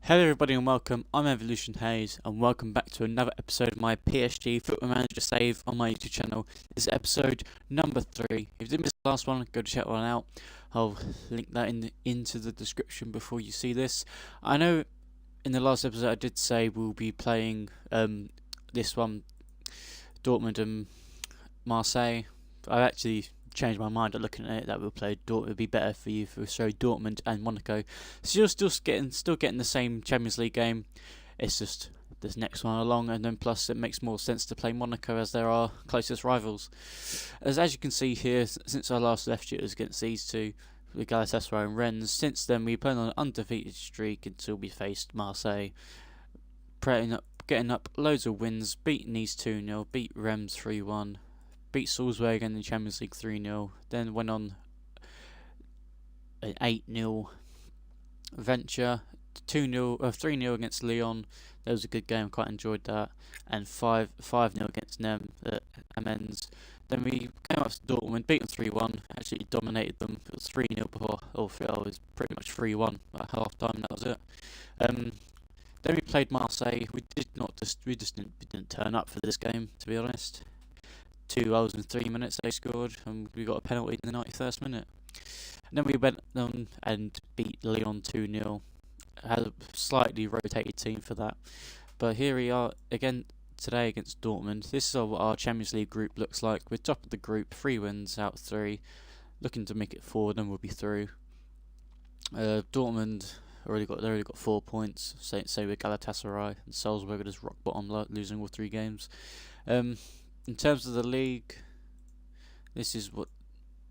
Hello everybody and welcome, I'm Evolution Hayes and welcome back to another episode of my PSG Football Manager save on my YouTube channel. This is episode number 3. If you didn't miss the last one, go to check one out. I'll link that into the description before you see this. I know in the last episode I did say we'll be playing this one, Dortmund and Marseille. I've actually changed my mind at looking at it that we'll play Dortmund. It would be better for you if we show Dortmund and Monaco. So you're still getting the same Champions League game. It's just this next one along, and then plus it makes more sense to play Monaco as they're our closest rivals. As you can see here, since I last left you, it was against these two, with Galatasaray and Rennes. Since then, we've been on an undefeated streak until we faced Marseille, getting up loads of wins, beating these 2-0, beat Reims 3-1. Beat Salzburg in the Champions League 3-0, then went on an 8-0 venture, 3-0 against Lyon. That was a good game, quite enjoyed that, and 5-0 against Nem at Amiens. Then we came up to Dortmund, beat them 3-1, actually dominated them. It was 3-0 before all 3 hours, pretty much 3-1 at half time. That was it. Then we played Marseille. We didn't turn up for this game, to be honest. 2 goals in 3 minutes they scored, and we got a penalty in the 91st minute. And then we went on and beat Lyon 2-0. Had a slightly rotated team for that. But here we are again today against Dortmund. This is what our Champions League group looks like. We're top of the group, 3 wins out of 3. Looking to make it 4, then we'll be through. Dortmund they already got 4 points. Say with Galatasaray and Salzburg are just rock bottom, losing all 3 games. In terms of the league, this is what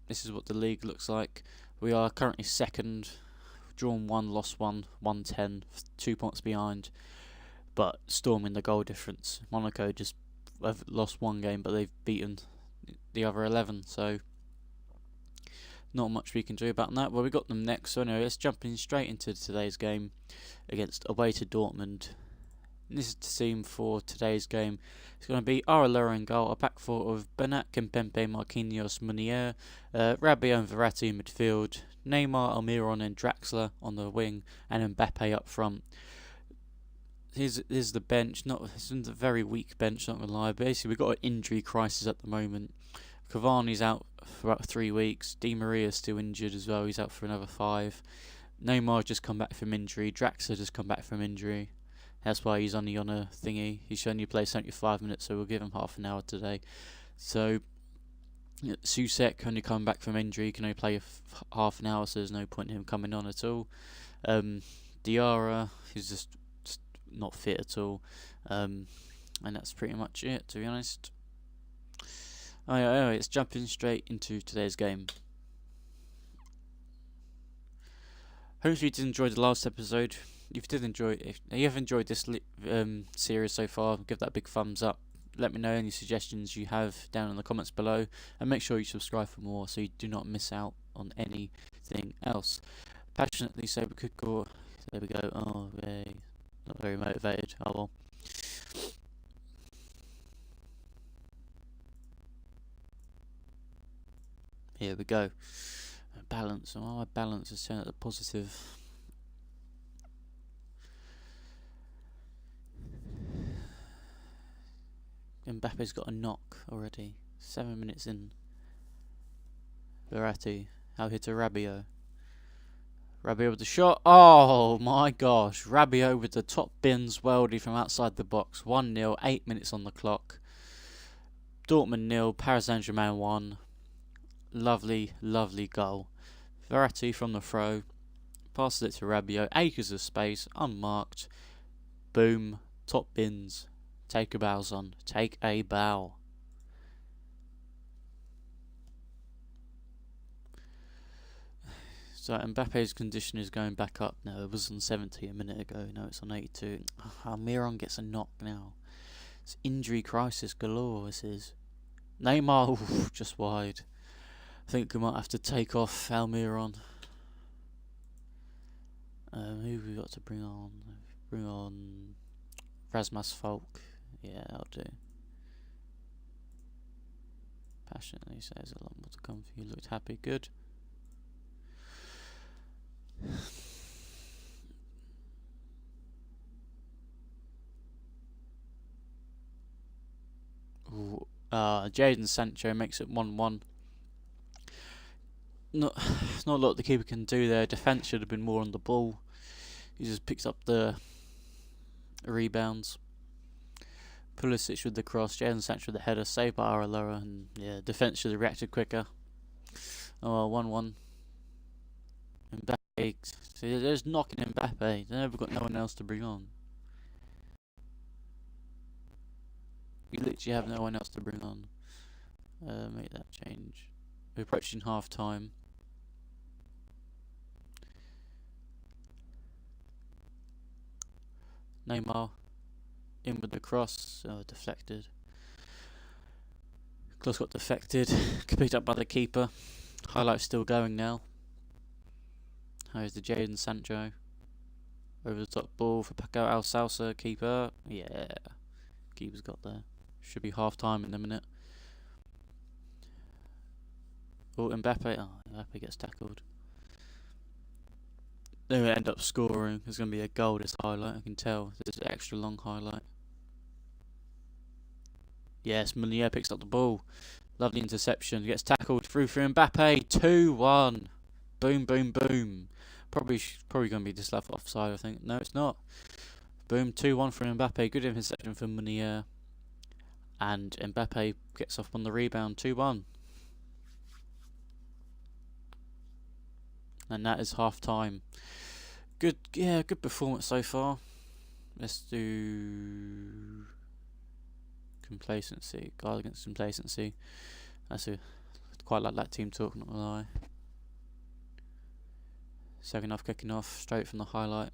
the league looks like. We are currently second, drawn 1, lost 1, 1-10, 2 points behind, but storming the goal difference. Monaco just have lost 1 game, but they've beaten the other 11, so not much we can do about that. Well, we got them next, so anyway, let's jump in straight into today's game against away to Dortmund. This is the team for today's game. It's going to be Areola in goal, a back 4 of Bernat, Kimpembe, Marquinhos, Meunier, Rabiot and Verratti in midfield, Neymar, Almiron and Draxler on the wing, and Mbappe up front. Here's the bench. It's a very weak bench, not going to lie. Basically, we've got an injury crisis at the moment. Cavani's out for about 3 weeks. Di Maria's still injured as well. He's out for another 5. Neymar just come back from injury. Draxler just come back from injury. That's why he's only on a thingy. He should only play 75 minutes, so we'll give him half an hour today. So, Susek only coming back from injury, he can only play half an hour, so there's no point in him coming on at all. Diarra, he's just not fit at all. And that's pretty much it, to be honest. Anyway, let's jump in straight into today's game. Hopefully you did enjoy the last episode. If you have enjoyed this series so far, give that a big thumbs up. Let me know any suggestions you have down in the comments below, and make sure you subscribe for more so you do not miss out on anything else. Passionately say we could go. There we go. Oh, yay. Not very motivated. Oh well. Here we go. Balance. Oh, my balance is turned at the positive. Mbappe's got a knock already. 7 minutes in. Verratti out here to Rabiot. Rabiot with the shot. Oh my gosh. Rabiot with the top bins weldy from outside the box. 1-0, 8 minutes on the clock. Dortmund 0, Paris Saint-Germain 1. Lovely, lovely goal. Verratti from the throw. Passes it to Rabiot. Acres of space, unmarked. Boom. Top bins. Take a bow, son. Take a bow. So Mbappe's condition is going back up now. It was on 70 a minute ago. Now it's on 82. Almiron gets a knock now. It's injury crisis galore, this is. Neymar, just wide. I think we might have to take off Almiron. Who have we got to bring on? Bring on Rasmus Falk. Yeah, that'll do. Passionately says a lot more to come for you. Looked happy. Good. Jadon Sancho makes it 1-1. Not a lot the keeper can do there. Defence should have been more on the ball. He just picks up the rebounds. Pulisic with the cross, Jadon Sancho with the header, saved by Araloa, and yeah, defence should have reacted quicker. Oh well, 1-1. Mbappe, see, they're just knocking Mbappe. They've never got no one else to bring on. You literally have no one else to bring on. Make that change. We're approaching half time. Neymar in with the cross, deflected. Cross got deflected, picked up by the keeper. Highlight's still going now. Here's the Jadon Sancho. Over the top ball for Paco Alcalça, keeper. Yeah, keeper's got there. Should be half time in a minute. Oh, Mbappe. Oh, Mbappe gets tackled. They're going to end up scoring. There's going to be a goal this highlight, I can tell. There's an extra long highlight. Yes, Meunier picks up the ball. Lovely interception. Gets tackled through for Mbappe. 2-1. Boom, boom, boom. Probably going to be just left offside, I think. No, it's not. Boom, 2-1 for Mbappe. Good interception for Meunier. And Mbappe gets off on the rebound. 2-1. And that is half time. Good performance so far. Let's do complacency. Guard against complacency. Quite like that team talk, not gonna lie. Second half kicking off straight from the highlight.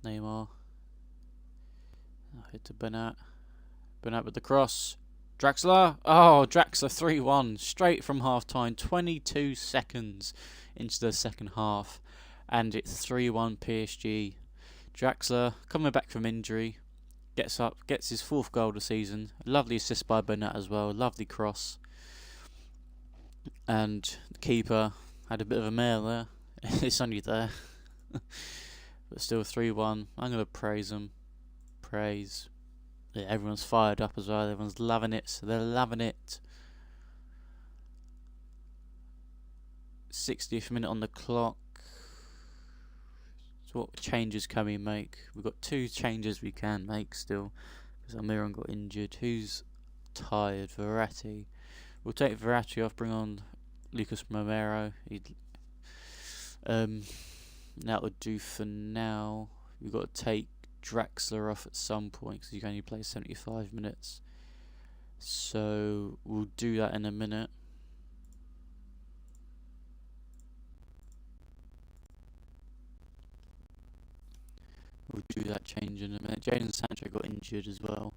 Neymar. Hit to Bernat. Bernat with the cross. Draxler. Oh, Draxler 3-1 straight from half time. 22 seconds into the second half, and it's 3-1 PSG. Draxler coming back from injury, gets up, gets his 4th goal of the season. Lovely assist by Bernat as well. Lovely cross. And the keeper had a bit of a mare there. It's only there, but still 3-1. I'm gonna praise him. Praise. Yeah, everyone's fired up as well. Everyone's loving it. So they're loving it. 60th minute on the clock. So what changes can we make? We've got 2 changes we can make still, because Almiron got injured. Who's tired? Verratti. We'll take Verratti off. Bring on Lucas Romero. That would do for now. We've got to take Draxler off at some point because he can only play 75 minutes. So we'll do that in a minute. We'll do that change in a minute. Jadon Sancho got injured as well.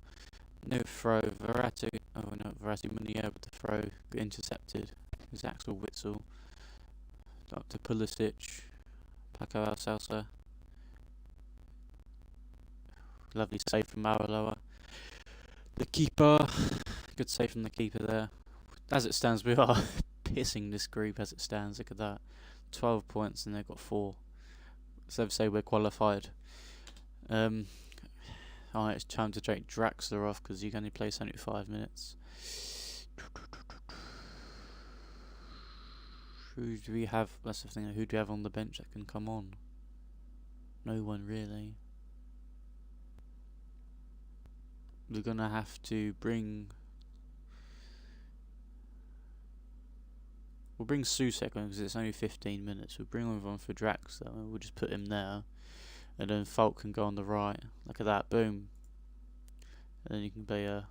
No throw. Verratti. Oh no, Verratti Meunier with the throw. Got intercepted. It was Axel Witsel. Up to Pulisic. Paco Alcalça. Lovely save from Araloa. The keeper. Good save from the keeper there. As it stands, we are pissing this group as it stands. Look at that. 12 points and they've got 4. So they say we're qualified. Alright, it's time to take Draxler off because he can only play 75 minutes. Who do we have? That's the thing. Who do we have on the bench that can come on? No one really. We're gonna have to bring. We'll bring Susek on because it's only 15 minutes. We'll bring on one for Draxler. We'll just put him there, and then Falk can go on the right. Look at that, boom. And then you can be a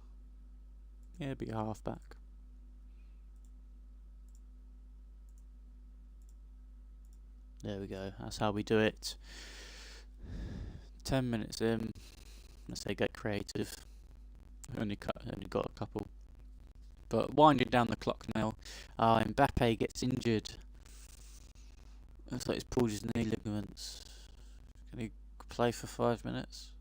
halfback. There we go. That's how we do it. 10 minutes in. Let's say get creative. Only got a couple. But winding down the clock now. Mbappe gets injured. Looks like he's pulled his knee ligaments. Can he play for 5 minutes?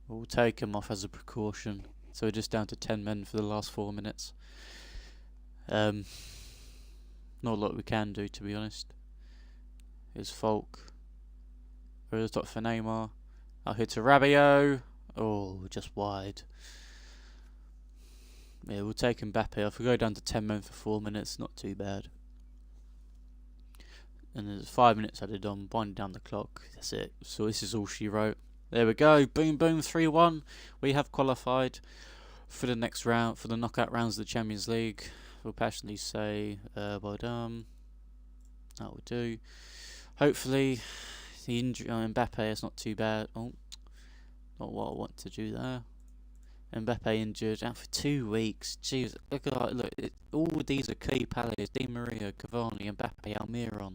We'll take him off as a precaution. So we're just down to 10 men for the last 4 minutes. Not a lot we can do, to be honest. Here's Falk. Over the top for Neymar. Out here to Rabiot. Oh, just wide. Yeah, we'll take Mbappe. If we go down to 10 men for 4 minutes, not too bad. And there's 5 minutes added on, winding down the clock. That's it. So this is all she wrote. There we go. Boom, boom, 3-1. We have qualified for the next round, for the knockout rounds of the Champions League. We'll passionately say, well done. That will do. Hopefully, the injury on Mbappe is not too bad. Oh, not what I want to do there. Mbappe injured, out for 2 weeks. Jeez, look at that. Look, all of these are key players: Di Maria, Cavani, Mbappe, Almiron.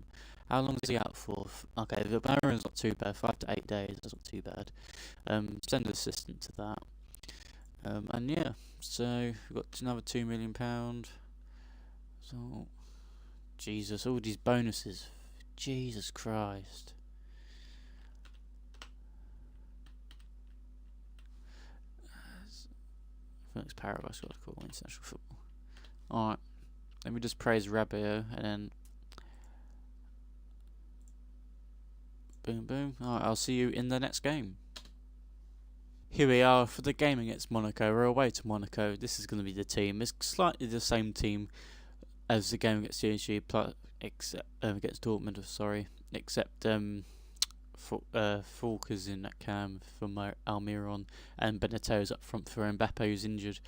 How long is he out for? Okay, the Almiron's not too bad. 5 to 8 days. That's not too bad. Send an assistant to that. And yeah, so we've got another £2 million. So, Jesus, all these bonuses. Jesus Christ. Next paragraph got to call international football. Alright, let me just praise Rabiot and then boom boom. Alright, I'll see you in the next game. Here we are for the game against Monaco. We're away to Monaco. This is going to be the team. It's slightly the same team as the game against PSG, except against Dortmund. Sorry, except Falkers in that cam for Almiron, and Benitez up front for Mbappe, who's injured.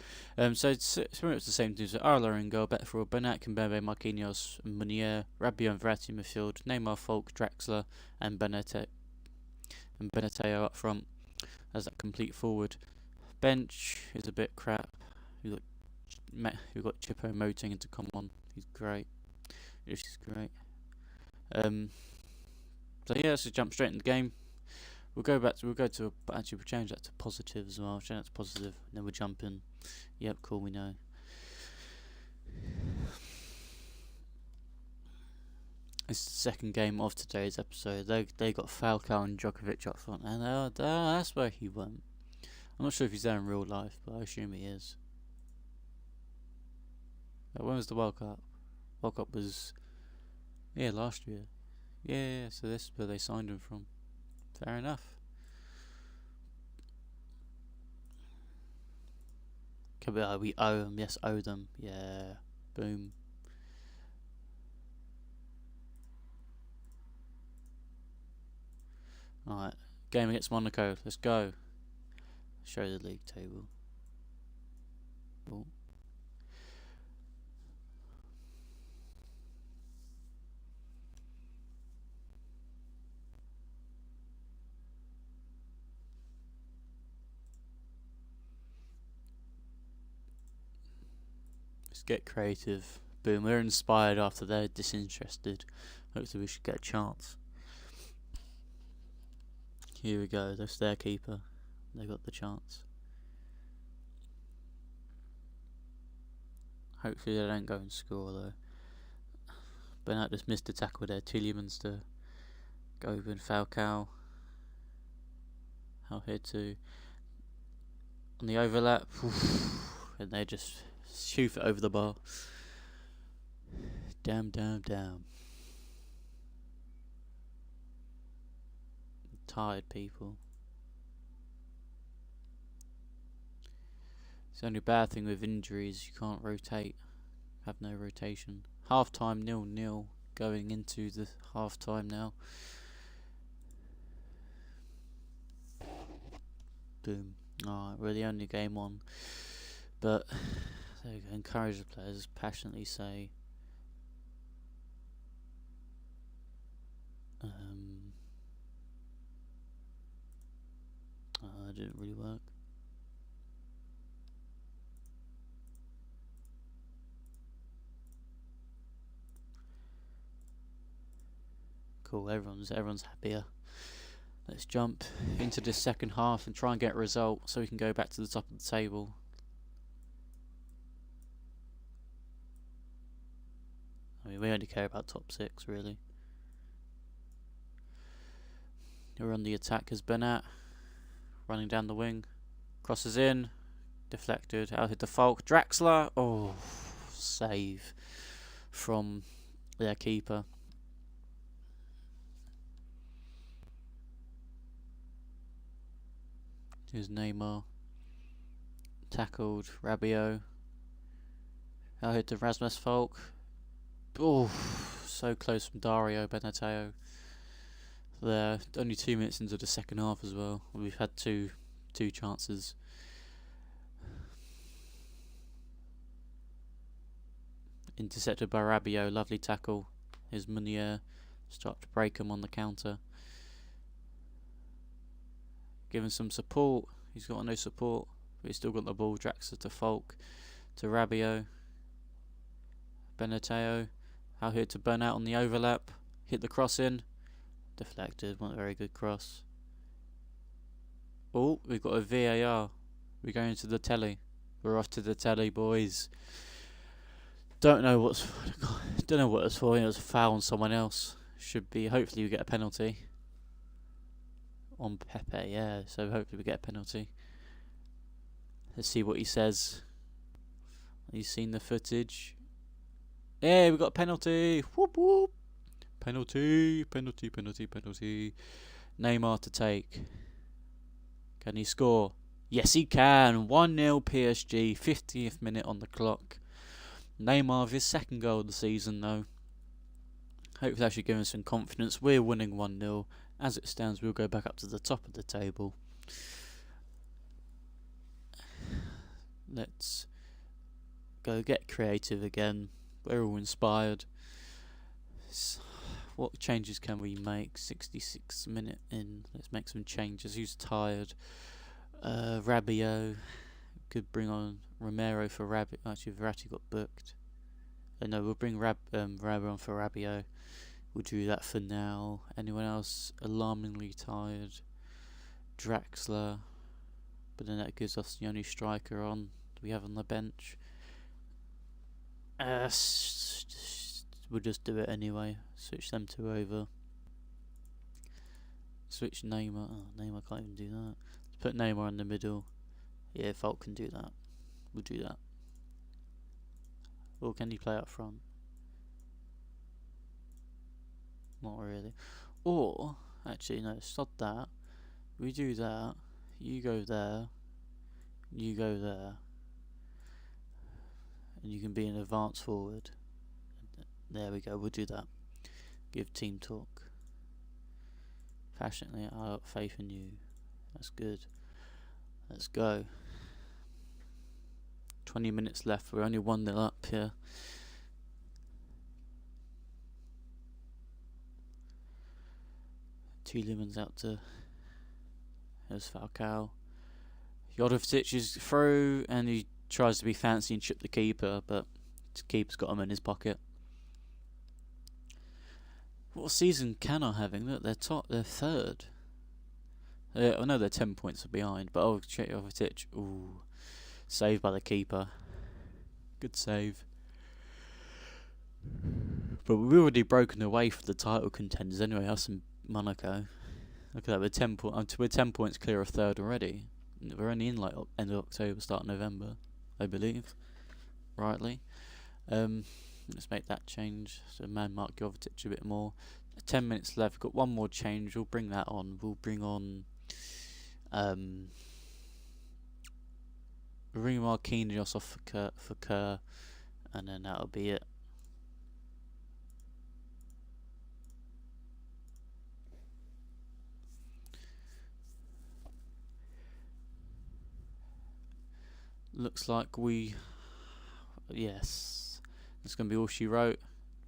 So it's pretty much the same team. So Arlo in goal, Betford, Bernat, Kimpembe, Marquinhos, Meunier, Rabiot and Verratti in midfield, Neymar, Falk, Draxler, and Benitez up front as that complete forward. Bench is a bit crap. We've got Chippo Moting to come on. He's great. This is great. So yeah, let's just jump straight into the game. We'll change that to positive as well. Change that to positive, and then we'll jump in. Yep, cool, we know. It's the second game of today's episode. They got Falcao and Djokovic up front, and that's where he went. I'm not sure if he's there in real life, but I assume he is. When was the World Cup? World Cup was last year. Yeah, so this is where they signed him from. Fair enough. We owe them. Yes, owe them. Yeah. Boom. Alright. Game against Monaco. Let's go. Show the league table. Oh. Get creative. Boom, we're inspired after they're disinterested. Hopefully we should get a chance. Here we go, that's their keeper. They got the chance. Hopefully they don't go and score though. Bernat just missed a tackle there. Tielemans to go with Falcao. Out here to on the overlap. And they just shoot it over the bar. Damn. Tired people. It's the only bad thing with injuries, you can't rotate. Have no rotation. Half time 0-0. Going into the half time now. Boom. Alright, we're the only game on. But they encourage the players, passionately say it didn't really work. Cool, everyone's happier. Let's jump into the second half and try and get a result so we can go back to the top of the table. I mean, we only care about top 6, really. We're on the attack as Bernat, running down the wing, crosses in, deflected, out hit the Falk, Draxler, oh, save from their keeper. Here's Neymar. Tackled Rabiot. Out here to Rasmus Falk. Oh, so close from Dario Benateo. There, only 2 minutes into the second half as well. We've had two chances. Intercepted by Rabiot, lovely tackle. Here's Meunier, start to break him on the counter. Giving some support. He's got no support, but he's still got the ball. Draxler to Falk, to Rabiot. Benateo, out here to burn out on the overlap. Hit the cross in. Deflected, not a very good cross. Oh, we've got a VAR. We're going to the telly. We're off to the telly, boys. Don't know what it's for. It was a foul on someone else. Should be. Hopefully, we get a penalty on Pepe. Yeah. So hopefully we get a penalty. Let's see what he says. He's seen the footage. Yeah, we got a penalty. Whoop whoop. Penalty. Neymar to take. Can he score? Yes, he can. 1-0 PSG. 50th minute on the clock. Neymar with his second goal of the season, though. Hopefully that should give us some confidence. We're winning 1-0. As it stands, we'll go back up to the top of the table. Let's go get creative again. We're all inspired. What changes can we make? 66 minute in. Let's make some changes. Who's tired? Rabiot. Could bring on Romero for Rabiot. Actually, Verratti got booked. No, we'll bring Rabiot on for Rabiot. We'll do that for now. Anyone else alarmingly tired? Draxler. But then that gives us the only striker on we have on the bench. We'll just do it anyway. Switch them two over. Switch Neymar. Oh, Neymar can't even do that. Let's put Neymar in the middle. Yeah, Falk can do that. We'll do that. Or can he play up front? Not really. Or, actually, no, stop that. We do that. You go there. You go there. And you can be an advance forward. There we go, we'll do that. Give team talk. Passionately, I have faith in you. That's good. Let's go. 20 minutes left. We're only 1-0 up here. Tielemans out to. There's Falcao. Jodovic is through, and he tries to be fancy and chip the keeper, but the keeper's got him in his pocket. What season can I having? Look, they're top. They're third. I know they're 10 points behind, but oh, check Jodovic. Ooh, saved by the keeper. Good save. But we've already broken away for the title contenders anyway. Us and Monaco. Look at that. We're 10 points clear of third already. We're only in like end of October, start of November, I believe. Rightly. Let's make that change. So man mark Jovetic a bit more. 10 minutes left. We've got one more change. We'll bring that on. We'll bring on bring Marquinhos off for Kerr, and then that'll be it. Looks like yes, it's going to be all she wrote.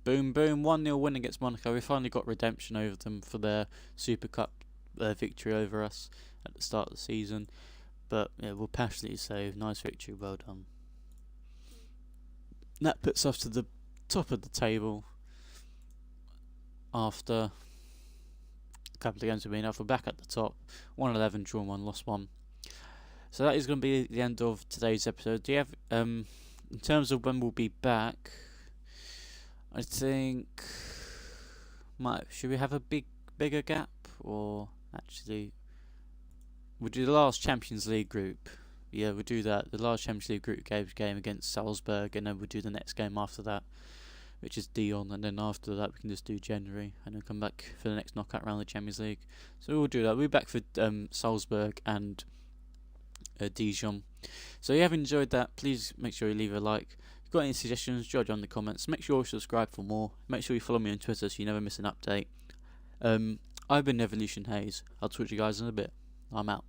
Boom, boom, 1-0 win against Monaco. We finally got redemption over them for their Super Cup victory over us at the start of the season. But yeah, we'll passionately say, nice victory, well done. That puts us to the top of the table after a couple of games we've been off. We're back at the top. 1-11, drawn 1, lost 1. So that is going to be the end of today's episode. Do you have, in terms of when we'll be back, I think, should we have a bigger gap, or actually, we'll do the last Champions League group. Yeah, we'll do that. The last Champions League group game against Salzburg, and then we'll do the next game after that, which is Dion, and then after that we can just do January, and then come back for the next knockout round of the Champions League. So we'll do that. We'll be back for Salzburg and Dijon. So if you have enjoyed that, please make sure you leave a like. If you've got any suggestions, jot down in the comments. Make sure you subscribe for more. Make sure you follow me on Twitter so you never miss an update. I've been Evolution Hayes. I'll talk to you guys in a bit. I'm out.